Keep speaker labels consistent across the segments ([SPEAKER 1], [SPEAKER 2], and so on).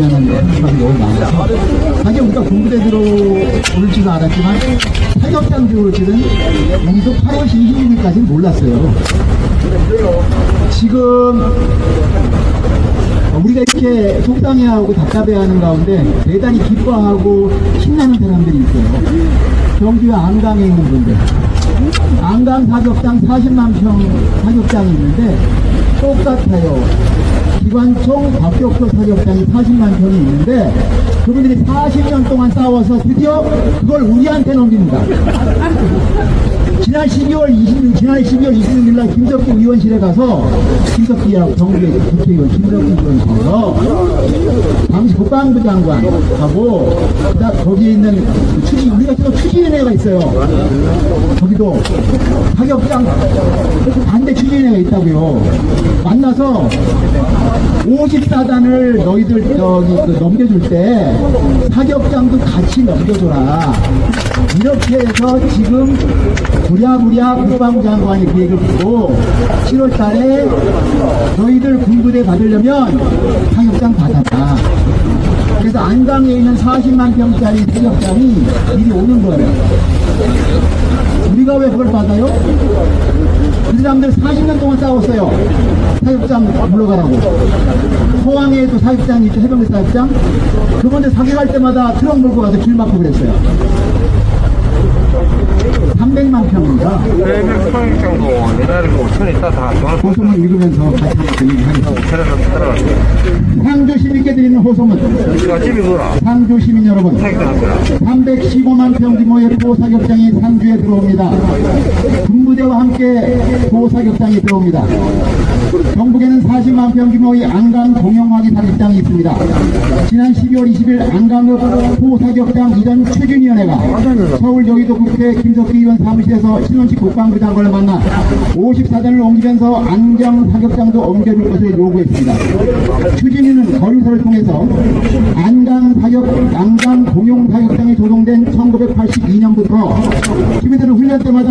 [SPEAKER 1] 존재하는 사람이 너무 많아서 사실 우리가 군부대 들어올지도 알았지만 사격장 들어올지는 우리도 8월 22일까지는 몰랐어요. 지금 우리가 이렇게 속상해하고 답답해하는 가운데 대단히 기뻐하고 신나는 사람들이 있어요. 경기와 안강에 있는 분들, 안강 사격장 40만 평 사격장이 있는데 똑같아요. 기관총 박격포 사격장이 40만 평이 있는데 그분들이 40년 동안 싸워서 드디어 그걸 우리한테 넘깁니다. 지난 12월 26일 날 김석기 의원실에 가서 김석기하고 정부의 국회의원 김석기 의원실에서 당시 국방부 장관하고 거기에 있는 우리가 또 추진위원회가 있어요. 거기도 사격장 반대 추진위원회가 있다고요. 만나서 54단을 너희들 넘겨줄 때 사격장도 같이 넘겨줘라. 이렇게 해서 지금 부랴부랴 국방부 장관이 계획을 두고 7월 달에 너희들 군부대 받으려면 사격장 받아라. 그래서 안강에 있는 40만 평짜리 사격장이 미리 오는 거예요. 우리가 왜 그걸 받아요? 그 사람들 40년 동안 싸웠어요. 사격장 물러가라고. 포항에도 사격장이 있죠. 해병대 사격장. 그분들 사격할 때마다 트럭 몰고 가서 길 막고 그랬어요. 300만 평입니다.
[SPEAKER 2] 300평 정도 내라는 거 5천이 있다 다
[SPEAKER 1] 호소문 읽으면서 같이 얘기하겠습니다. 상주 시민께 드리는 호소문. 상주 시민 여러분, 315만 평 규모의 포사격장이 상주에 들어옵니다. 군부대와 함께 포사격장이 들어옵니다. 경북에는 40만 평 규모의 안강 공영화기 사격장이 있습니다. 지난 12월 20일 안강읍 포사격장 이전 추진위원회가 서울 여의도 국회 김석기 의원 사무실에서 신원식 국방부 장관을 만나 54단을 옮기면서 안경 사격장도 옮겨줄 것을 요구했습니다. 추진위는 거리서를 통해서 안강 공용 사격장이 조성된 1982년부터 시민들은 훈련 때마다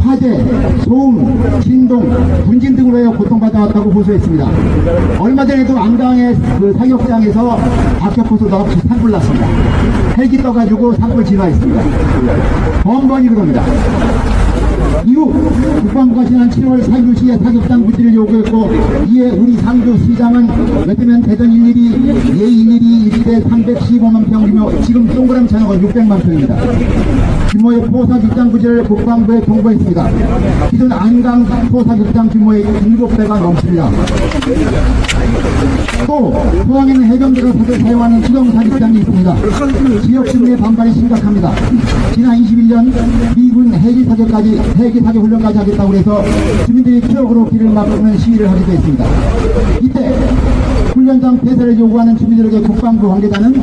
[SPEAKER 1] 화재, 소음, 진동, 분진 등으로 해서 고통받아왔다고 호소했습니다. 얼마 전에도 안강의 그 사격장에서 박격포 쏘다가 산불 났습니다. 헬기 떠가지고 산불 진화했습니다. 번번이 그럽니다. 이후 국방부가 지난 7월 상주시의 사격장 부지를 요구했고 이에 우리 상주시장은 왜냐면 대전 일일이 예112 1대 315만 평 규모 지금 동그라미 차는 600만 평입니다. 규모의 포사격장 부지를 국방부에 통보했습니다. 기존 안강 포사격장 규모의 7배가 넘습니다. 또 포항에는 해병대가 서로 사용하는 수동사격장이 있습니다. 지역 주민의 반발이 심각합니다. 지난 21년 미군 헬기 사격 훈련까지 하겠다고 해서 주민들이 트럭으로 길을 막는 시위를 하기도 했습니다. 이때 훈련장 폐쇄를 요구하는 주민들에게 국방부 관계자는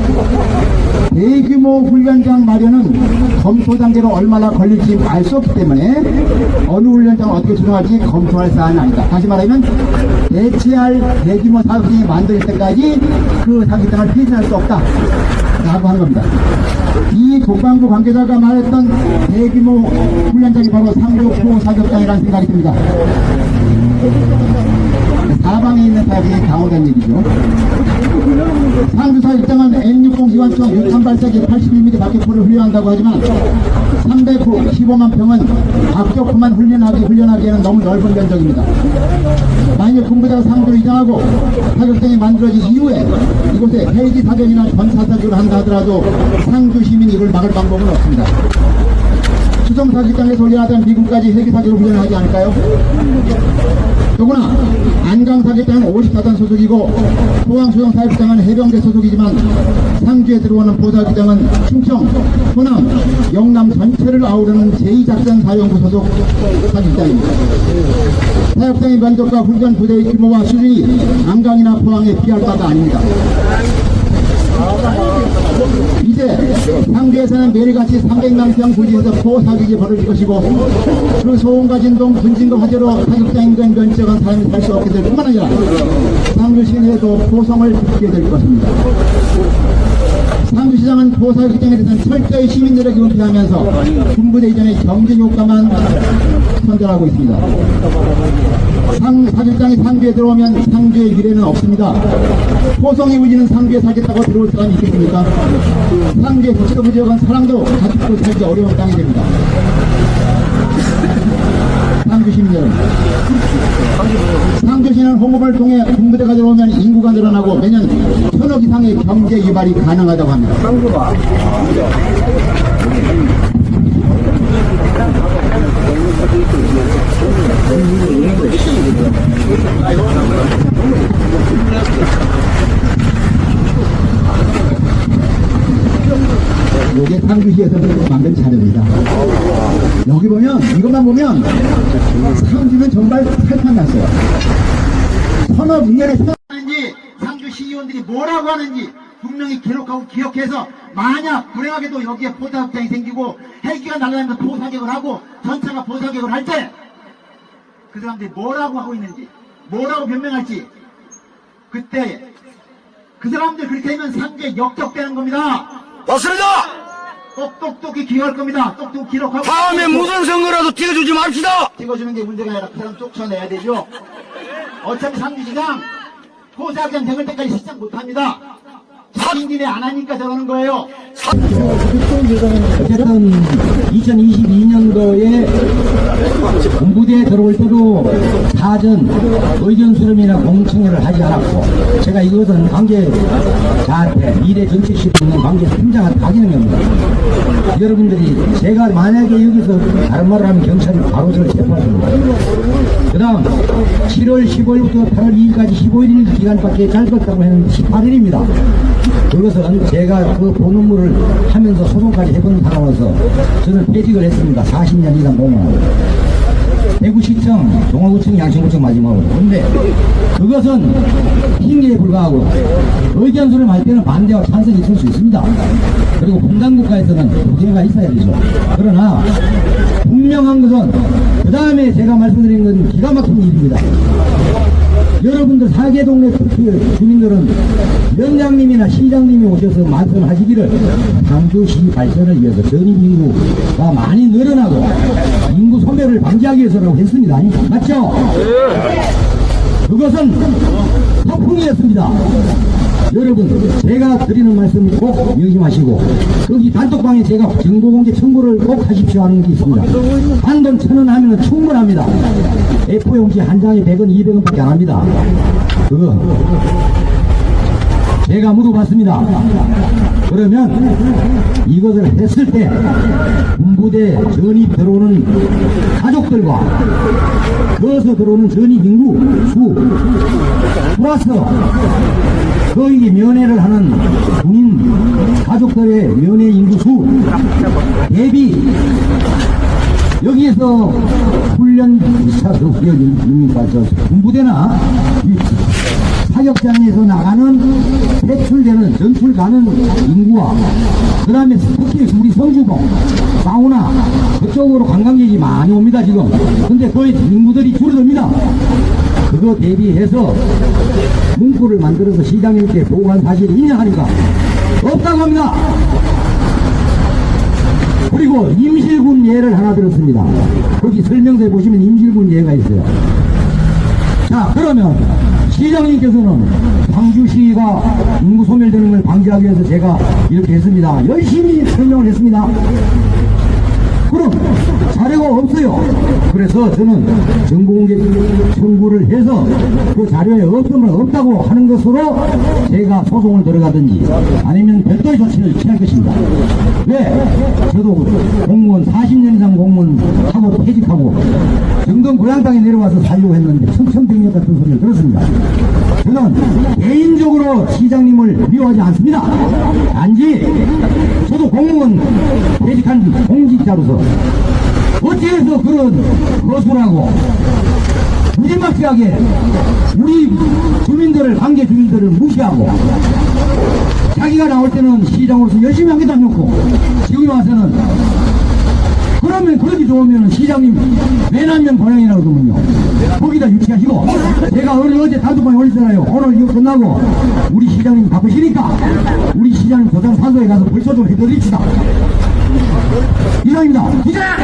[SPEAKER 1] 대규모 훈련장 마련은 검토 단계로 얼마나 걸릴지 알 수 없기 때문에 어느 훈련장을 어떻게 조정할지 검토할 사안이 아니다. 다시 말하면 대체할 대규모 사격장이 만들 때까지 그 사격장을 폐쇄할 수 없다 라고 하는 겁니다. 이 국방부 관계자가 말했던 대규모 훈련장이 바로 상주포 사격장이라는 생각이 듭니다. 사방에 있는 사격장이 강화된 얘기죠. 상주 사격장은 M60 기관총 6탄 발사기 81mm 박격포를 훈련한다고 하지만 315만 평은 박격포만 훈련하기에는 너무 넓은 면적입니다. 만일 군부대가 상주로 이전하고 사격장이 만들어진 이후에 이곳에 헬기 사격이나 전차 사격을 한다 하더라도 상주 시민이 이걸 막을 방법은 없습니다. 수정 사격장에서 훈련하던 미군까지 헬기 사격을 훈련하지 않을까요? 더구나 안강 사격장은 54단 소속이고 포항 수정 사격장은 해병대 소속이지만 상주에 들어오는 포사격장은 충청, 호남, 영남 전체를 아우르는 제2작전사령부 소속 사격장입니다. 사격장의 면적과 훈련 부대의 규모와 수준이 안강이나 포항에 비할 바가 아닙니다. 이제 상주에서는 매일같이 300만 평 부지에서 포사격이 벌어질 것이고 그 소음과 진동, 분진과 화재로 사격장 인근 면적은 사람이 살 수 없게 될 뿐만 아니라 상주 시내에도 포성을 빚게 될 것입니다. 상주시장은 포사격장에 대해서는 철저히 시민들에게 은폐하면서 군부대 이전의 경쟁 효과만 선전하고 있습니다. 사실상이 상주에 들어오면 상주의 미래는 없습니다. 호성이 우지는 상주에 살겠다고 들어올 사람이 있겠습니까? 상주의 부치도 지역은 사랑도 가축도 살기 어려운 땅이 됩니다. 상주 시민 여러분, 상주시는 홍보를 통해 군부대가 들어오면 인구가 늘어나고 매년 1000억 이상의 경제 유발이 가능하다고 합니다. 이게 상주시에서 만든 자료입니다. 여기 보면, 이것만 보면 상주는 정말 살판났어요. 1000억 1년에 1000억 하는지 상주시 의원들이 뭐라고 하는지 분명히 기록하고 기억해서 만약 불행하게도 여기에 포사극장이 생기고 헬기가 날아다니면서 포사격을 하고 전차가 포사격을 할 때 그 사람들이 뭐라고 하고 있는지 뭐라고 변명할지 그때 그 사람들 그렇게 하면 상주에 역적되는 겁니다.
[SPEAKER 3] 맞습니다.
[SPEAKER 1] 똑똑히 기억할 겁니다. 똑똑히 기록하고
[SPEAKER 3] 다음에 무슨 선거라도 띄워주지 맙시다.
[SPEAKER 1] 찍어주는 게 문제가 아니라 그 사람 쫓아내야 되죠. 어차피 상주시장 포사극장 되을 때까지 시작 못합니다. 자신들이 안 하니까 저러는 거예요.
[SPEAKER 4] 어쨌든 2022년도에 군부대에 들어올 때도 사전 의견 수렴이나 공청회를 하지 않았고 제가 이것은 관계자한테 미래 정치실에 있는 관계 팀장한테 확인한 겁니다. 여러분들이 제가 만약에 여기서 다른 말을 하면 경찰이 바로 저를 체포하십니다. 그 다음 7월 15일부터 8월 2일까지 15일 기간밖에 짧았다고 했는데 18일입니다. 그것은 제가 그 본업무를 하면서 소송까지 해본 사람으로서 저는 퇴직을 했습니다. 40년 이상 공무원하고 대구시청, 동아구청, 양천구청 마지막으로. 근데 그것은 핑계에 불과하고 의견수렴 할 때는 반대와 찬성이 있을 수 있습니다. 그리고 분단국가에서는 부재가 있어야 되죠. 그러나 분명한 것은 그 다음에 제가 말씀드린 건 기가 막힌 일입니다. 여러분들 사계동네 주민들은 면장님이나 시장님이 오셔서 말씀하시기를 상주시 발전을 위해서 전입인구가 많이 늘어나고 인구 소멸을 방지하기 위해서라고 했습니다. 맞죠? 그것은 허풍이었습니다. 여러분 제가 드리는 말씀 꼭 명심하시고 거기 단톡방에 제가 정보공개 청구를 꼭 하십시오 하는 게 있습니다. 단돈 1000원 하면 충분합니다. A4용지 한 장에 100원 200원밖에 안 합니다. 그거 제가 물어봤습니다. 그러면 이것을 했을 때 군부대 전입 들어오는 가족들과 거기서 들어오는 전입 인구 수 플러스 거기 면회를 하는 군인 가족들의 면회 인구 수 대비 여기에서 훈련 비차입니까? 군부대나 사격장에서 나가는 배출되는 전출 가는 인구와 그 다음에 특히 우리 성주봉 사우나 그쪽으로 관광객이 많이 옵니다 지금. 근데 거의 인구들이 줄어듭니다. 그거 대비해서 문구를 만들어서 시장님께 보고한 사실이 있냐 하니까 없다고 합니다. 그리고 임실군 예를 하나 들었습니다. 거기 설명서에 보시면 임실군 예가 있어요. 자, 그러면 시장님께서는 상주시가 인구 소멸되는 걸 방지하기 위해서 제가 이렇게 했습니다. 열심히 설명을 했습니다. 그럼 자료가 없어요. 그래서 저는 정보공개 청구를 해서 그 자료에 없으면 없다고 하는 것으로 제가 소송을 들어가든지 아니면 별도의 조치를 취할 것입니다. 왜? 저도 공무원 40년 이상 공무원하고 퇴직하고 정동 고향땅에 내려와서 살려고 했는데 청천벽력 같은 소리를 들었습니다. 저는 개인적으로 시장님을 미워하지 않습니다. 단지 저도 공무원 퇴직한 공직자로서 어찌해서 그런 거수라고 무지막지하게 우리 주민들을 관계 주민들을 무시하고 자기가 나올 때는 시장으로서 열심히 하기도 안 좋고 지금 와서는 그러면 그러기 좋으면 시장님 외남면 고향이라고 그러면요 거기다 유치하시고 제가 어제 단톡방에 올렸잖아요. 오늘 이거 끝나고 우리 시장님 바쁘시니까 우리 시장님 도장 산소에 가서 벌써 좀 해드립시다. 이상입니다. 기자!